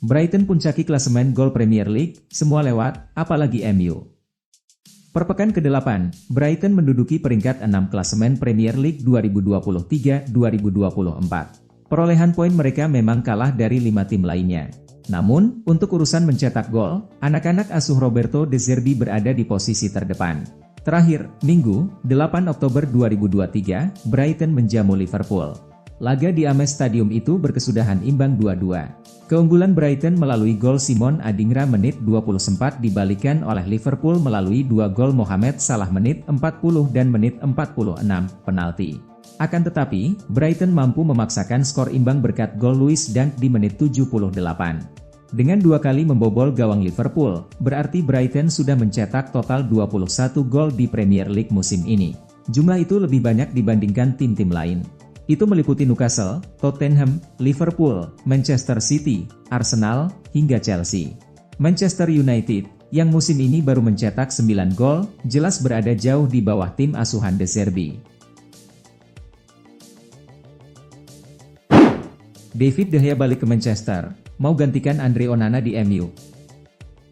Brighton puncaki klasemen gol Premier League, semua lewat, apalagi MU. Per pekan ke-8, Brighton menduduki peringkat 6 klasemen Premier League 2023-2024. Perolehan poin mereka memang kalah dari 5 tim lainnya. Namun, untuk urusan mencetak gol, anak-anak asuh Roberto De Zerbi berada di posisi terdepan. Terakhir, Minggu, 8 Oktober 2023, Brighton menjamu Liverpool. Laga di Amex Stadium itu berkesudahan imbang 2-2. Keunggulan Brighton melalui gol Simon Adingra menit 20 sempat dibalikan oleh Liverpool melalui 2 gol Mohamed Salah menit 40 dan menit 46, penalti. Akan tetapi, Brighton mampu memaksakan skor imbang berkat gol Lewis Dunk di menit 78. Dengan 2 kali membobol gawang Liverpool, berarti Brighton sudah mencetak total 21 gol di Premier League musim ini. Jumlah itu lebih banyak dibandingkan tim-tim lain. Itu meliputi Newcastle, Tottenham, Liverpool, Manchester City, Arsenal, hingga Chelsea. Manchester United, yang musim ini baru mencetak 9 gol, jelas berada jauh di bawah tim asuhan De Zerbi. David De Gea balik ke Manchester, mau gantikan Andre Onana di MU.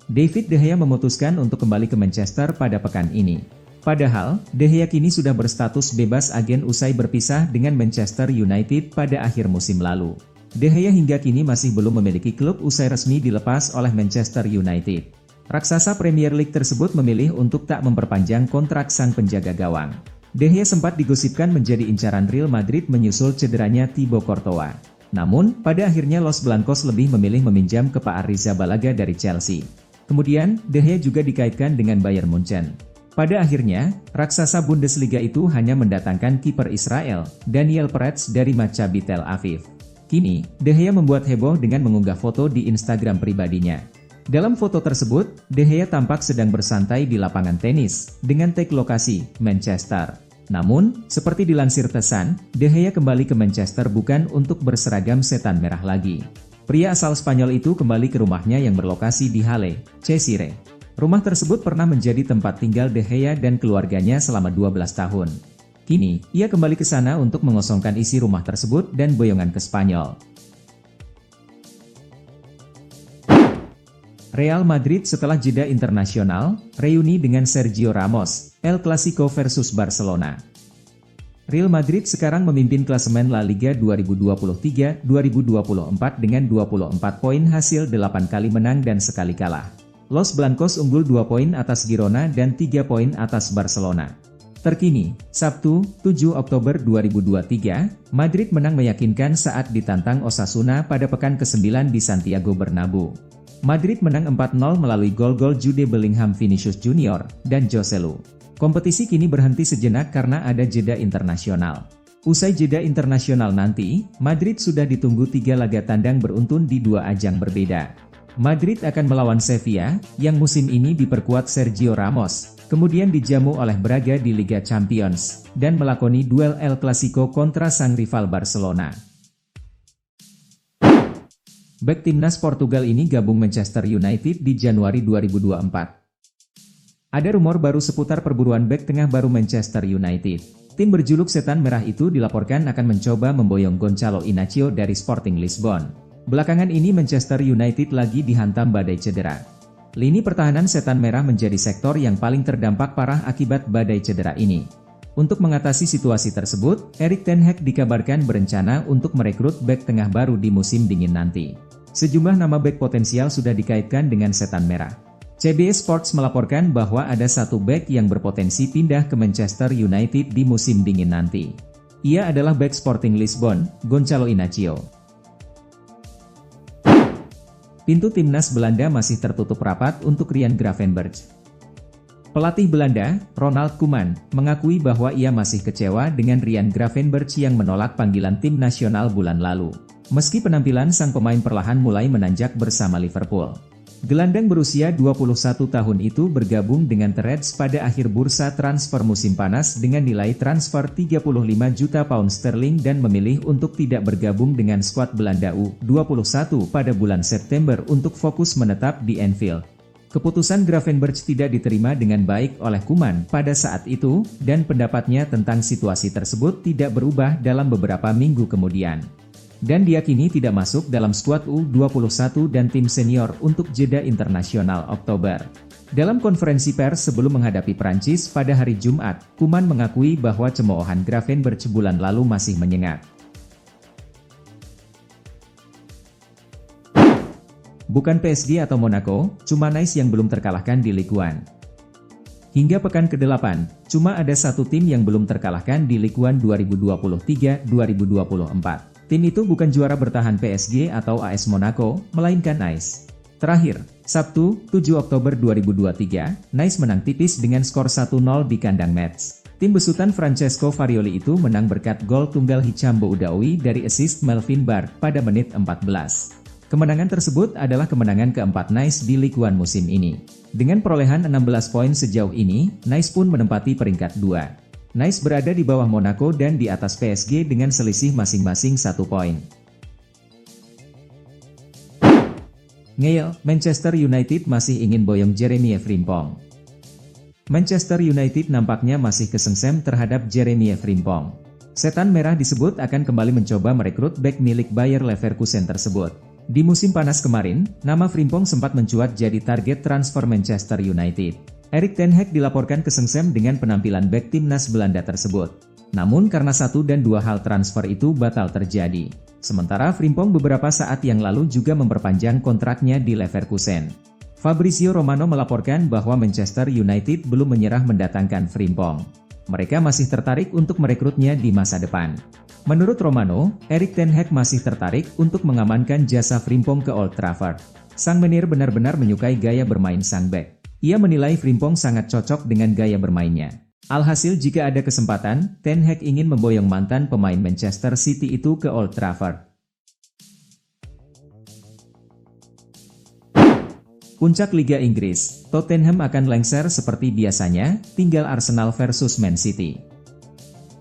David De Gea memutuskan untuk kembali ke Manchester pada pekan ini. Padahal, De Gea kini sudah berstatus bebas agen usai berpisah dengan Manchester United pada akhir musim lalu. De Gea hingga kini masih belum memiliki klub usai resmi dilepas oleh Manchester United. Raksasa Premier League tersebut memilih untuk tak memperpanjang kontrak sang penjaga gawang. De Gea sempat digosipkan menjadi incaran Real Madrid menyusul cederanya Thibaut Courtois. Namun, pada akhirnya Los Blancos lebih memilih meminjam ke Pak Arrizabalaga dari Chelsea. Kemudian, De Gea juga dikaitkan dengan Bayern Munchen. Pada akhirnya, raksasa Bundesliga itu hanya mendatangkan kiper Israel, Daniel Peretz dari Maccabi Tel Aviv. Kini, De Gea membuat heboh dengan mengunggah foto di Instagram pribadinya. Dalam foto tersebut, De Gea tampak sedang bersantai di lapangan tenis, dengan tag lokasi, Manchester. Namun, seperti dilansir The Sun, De Gea kembali ke Manchester bukan untuk berseragam setan merah lagi. Pria asal Spanyol itu kembali ke rumahnya yang berlokasi di Halle, Cheshire. Rumah tersebut pernah menjadi tempat tinggal De Gea dan keluarganya selama 12 tahun. Kini, ia kembali ke sana untuk mengosongkan isi rumah tersebut dan boyongan ke Spanyol. Real Madrid setelah jeda internasional, reuni dengan Sergio Ramos, El Clasico versus Barcelona. Real Madrid sekarang memimpin klasemen La Liga 2023-2024 dengan 24 poin hasil 8 kali menang dan sekali kalah. Los Blancos unggul 2 poin atas Girona dan 3 poin atas Barcelona. Terkini, Sabtu, 7 Oktober 2023, Madrid menang meyakinkan saat ditantang Osasuna pada pekan ke-9 di Santiago Bernabeu. Madrid menang 4-0 melalui gol-gol Jude Bellingham, Vinicius Junior, dan Joselu. Kompetisi kini berhenti sejenak karena ada jeda internasional. Usai jeda internasional nanti, Madrid sudah ditunggu 3 laga tandang beruntun di 2 ajang berbeda. Madrid akan melawan Sevilla, yang musim ini diperkuat Sergio Ramos, kemudian dijamu oleh Braga di Liga Champions, dan melakoni duel El Clasico kontra sang rival Barcelona. Bek timnas Portugal ini gabung Manchester United di Januari 2024. Ada rumor baru seputar perburuan bek tengah baru Manchester United. Tim berjuluk Setan Merah itu dilaporkan akan mencoba memboyong Gonçalo Inácio dari Sporting Lisbon. Belakangan ini Manchester United lagi dihantam badai cedera. Lini pertahanan Setan Merah menjadi sektor yang paling terdampak parah akibat badai cedera ini. Untuk mengatasi situasi tersebut, Erik ten Hag dikabarkan berencana untuk merekrut bek tengah baru di musim dingin nanti. Sejumlah nama bek potensial sudah dikaitkan dengan Setan Merah. CBS Sports melaporkan bahwa ada satu bek yang berpotensi pindah ke Manchester United di musim dingin nanti. Ia adalah bek Sporting Lisbon, Gonçalo Inácio. Pintu timnas Belanda masih tertutup rapat untuk Ryan Gravenberch. Pelatih Belanda, Ronald Koeman, mengakui bahwa ia masih kecewa dengan Ryan Gravenberch yang menolak panggilan tim nasional bulan lalu. Meski penampilan sang pemain perlahan mulai menanjak bersama Liverpool. Gelandang berusia 21 tahun itu bergabung dengan The Reds pada akhir bursa transfer musim panas dengan nilai transfer 35 juta pound sterling dan memilih untuk tidak bergabung dengan skuad Belanda U21 pada bulan September untuk fokus menetap di Anfield. Keputusan Gravenberch tidak diterima dengan baik oleh Koeman pada saat itu, dan pendapatnya tentang situasi tersebut tidak berubah dalam beberapa minggu kemudian. dan diyakini tidak masuk dalam skuad U21 dan tim senior untuk jeda internasional Oktober. Dalam konferensi pers sebelum menghadapi Prancis pada hari Jumat, Koeman mengakui bahwa cemoohan Gravenberch bulan lalu masih menyengat. Bukan PSG atau Monaco, cuma Nice yang belum terkalahkan di Ligue 1. Hingga pekan ke-8, cuma ada satu tim yang belum terkalahkan di Ligue 1 2023-2024. Tim itu bukan juara bertahan PSG atau AS Monaco, melainkan Nice. Terakhir, Sabtu, 7 Oktober 2023, Nice menang tipis dengan skor 1-0 di kandang Metz. Tim besutan Francesco Farioli itu menang berkat gol tunggal Hichambo Udaoui dari assist Melvin Barr pada menit 14. Kemenangan tersebut adalah kemenangan keempat Nice di Ligue 1 musim ini. Dengan perolehan 16 poin sejauh ini, Nice pun menempati peringkat 2. Nice berada di bawah Monaco dan di atas PSG dengan selisih masing-masing 1 poin. Ngeyel, Manchester United masih ingin boyong Jeremy Frimpong. Manchester United nampaknya masih kesengsem terhadap Jeremy Frimpong. Setan Merah disebut akan kembali mencoba merekrut bek milik Bayer Leverkusen tersebut. Di musim panas kemarin, nama Frimpong sempat mencuat jadi target transfer Manchester United. Erik ten Hag dilaporkan kesengsem dengan penampilan bek timnas Belanda tersebut. Namun karena 1 dan 2 hal transfer itu batal terjadi. Sementara Frimpong beberapa saat yang lalu juga memperpanjang kontraknya di Leverkusen. Fabrizio Romano melaporkan bahwa Manchester United belum menyerah mendatangkan Frimpong. Mereka masih tertarik untuk merekrutnya di masa depan. Menurut Romano, Erik ten Hag masih tertarik untuk mengamankan jasa Frimpong ke Old Trafford. Sang menir benar-benar menyukai gaya bermain sang bek. Ia menilai Frimpong sangat cocok dengan gaya bermainnya. Alhasil jika ada kesempatan, ten Hag ingin memboyong mantan pemain Manchester City itu ke Old Trafford. Puncak Liga Inggris, Tottenham akan lengser seperti biasanya, tinggal Arsenal versus Man City.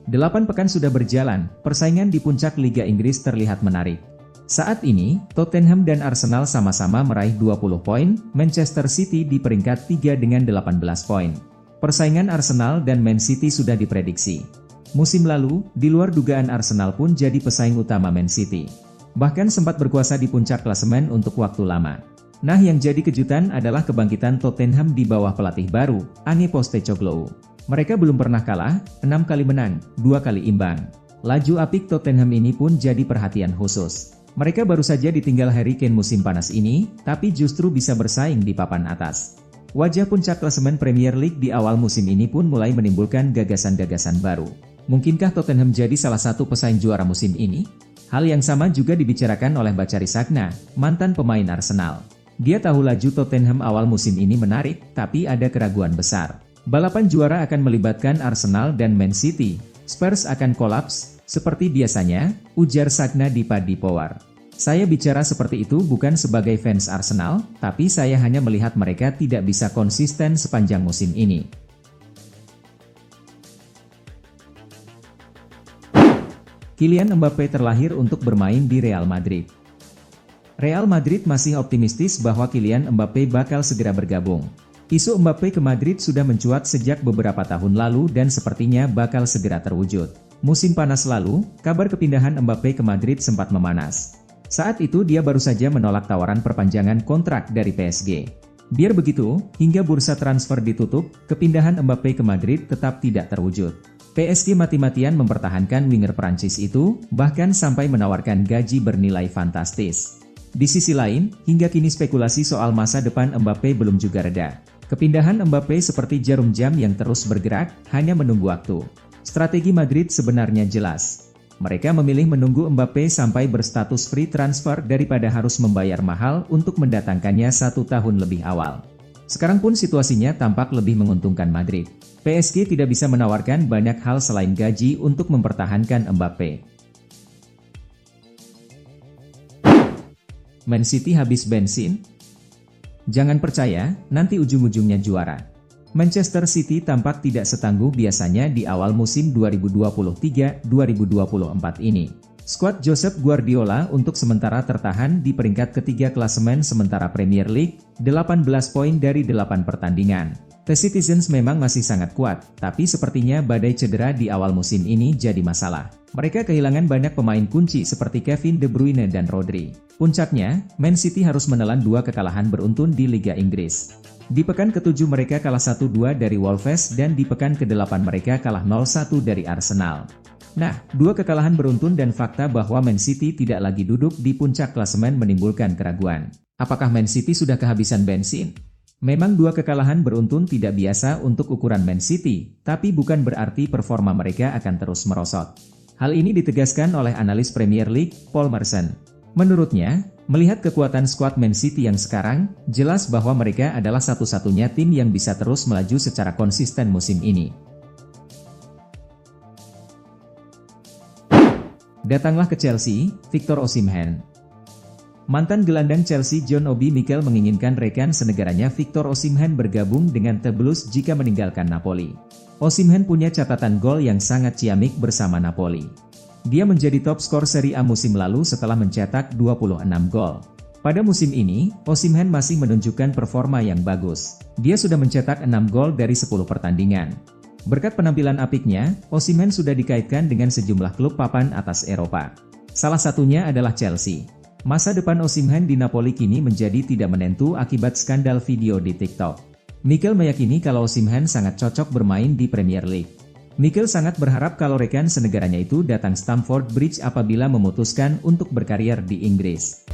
8 pekan sudah berjalan, persaingan di puncak Liga Inggris terlihat menarik. Saat ini, Tottenham dan Arsenal sama-sama meraih 20 poin, Manchester City di peringkat 3 dengan 18 poin. Persaingan Arsenal dan Man City sudah diprediksi. Musim lalu, di luar dugaan Arsenal pun jadi pesaing utama Man City. Bahkan sempat berkuasa di puncak klasemen untuk waktu lama. Nah yang jadi kejutan adalah kebangkitan Tottenham di bawah pelatih baru, Ange Postecoglou. Mereka belum pernah kalah, 6 kali menang, 2 kali imbang. Laju apik Tottenham ini pun jadi perhatian khusus. Mereka baru saja ditinggal Harry Kane musim panas ini, tapi justru bisa bersaing di papan atas. Wajah puncak klasemen Premier League di awal musim ini pun mulai menimbulkan gagasan-gagasan baru. Mungkinkah Tottenham jadi salah satu pesaing juara musim ini? Hal yang sama juga dibicarakan oleh Bacary Sagna, mantan pemain Arsenal. Dia tahu laju Tottenham awal musim ini menarik, tapi ada keraguan besar. Balapan juara akan melibatkan Arsenal dan Man City. Spurs akan kolaps, seperti biasanya, ujar Sagna di Paddy Power. Saya bicara seperti itu bukan sebagai fans Arsenal, tapi saya hanya melihat mereka tidak bisa konsisten sepanjang musim ini. Kylian Mbappé terlahir untuk bermain di Real Madrid. Real Madrid masih optimistis bahwa Kylian Mbappé bakal segera bergabung. Isu Mbappé ke Madrid sudah mencuat sejak beberapa tahun lalu dan sepertinya bakal segera terwujud. Musim panas lalu, kabar kepindahan Mbappé ke Madrid sempat memanas. Saat itu dia baru saja menolak tawaran perpanjangan kontrak dari PSG. Biar begitu, hingga bursa transfer ditutup, kepindahan Mbappé ke Madrid tetap tidak terwujud. PSG mati-matian mempertahankan winger Prancis itu, bahkan sampai menawarkan gaji bernilai fantastis. Di sisi lain, hingga kini spekulasi soal masa depan Mbappé belum juga reda. Kepindahan Mbappé seperti jarum jam yang terus bergerak, hanya menunggu waktu. Strategi Madrid sebenarnya jelas. Mereka memilih menunggu Mbappé sampai berstatus free transfer daripada harus membayar mahal untuk mendatangkannya 1 tahun lebih awal. Sekarang pun situasinya tampak lebih menguntungkan Madrid. PSG tidak bisa menawarkan banyak hal selain gaji untuk mempertahankan Mbappé. Man City habis bensin? Jangan percaya, nanti ujung-ujungnya juara. Manchester City tampak tidak setangguh biasanya di awal musim 2023-2024 ini. Skuad Josep Guardiola untuk sementara tertahan di peringkat ketiga klasemen sementara Premier League, 18 poin dari 8 pertandingan. The Citizens memang masih sangat kuat, tapi sepertinya badai cedera di awal musim ini jadi masalah. Mereka kehilangan banyak pemain kunci seperti Kevin De Bruyne dan Rodri. Puncaknya, Man City harus menelan 2 kekalahan beruntun di Liga Inggris. Di pekan ke-7 mereka kalah 1-2 dari Wolves dan di pekan ke-8 mereka kalah 0-1 dari Arsenal. Nah, 2 kekalahan beruntun dan fakta bahwa Man City tidak lagi duduk di puncak klasemen menimbulkan keraguan. Apakah Man City sudah kehabisan bensin? Memang 2 kekalahan beruntun tidak biasa untuk ukuran Man City, tapi bukan berarti performa mereka akan terus merosot. Hal ini ditegaskan oleh analis Premier League, Paul Merson. Menurutnya, melihat kekuatan skuad Man City yang sekarang, jelas bahwa mereka adalah satu-satunya tim yang bisa terus melaju secara konsisten musim ini. Datanglah ke Chelsea, Victor Osimhen. Mantan gelandang Chelsea John Obi Mikel menginginkan rekan senegaranya Victor Osimhen bergabung dengan The Blues jika meninggalkan Napoli. Osimhen punya catatan gol yang sangat ciamik bersama Napoli. Dia menjadi top skor Serie A musim lalu setelah mencetak 26 gol. Pada musim ini, Osimhen masih menunjukkan performa yang bagus. Dia sudah mencetak 6 gol dari 10 pertandingan. Berkat penampilan apiknya, Osimhen sudah dikaitkan dengan sejumlah klub papan atas Eropa. Salah satunya adalah Chelsea. Masa depan Osimhen di Napoli kini menjadi tidak menentu akibat skandal video di TikTok. Mikel meyakini kalau Osimhen sangat cocok bermain di Premier League. Mikel sangat berharap kalau rekan senegaranya itu datang Stamford Bridge apabila memutuskan untuk berkarier di Inggris.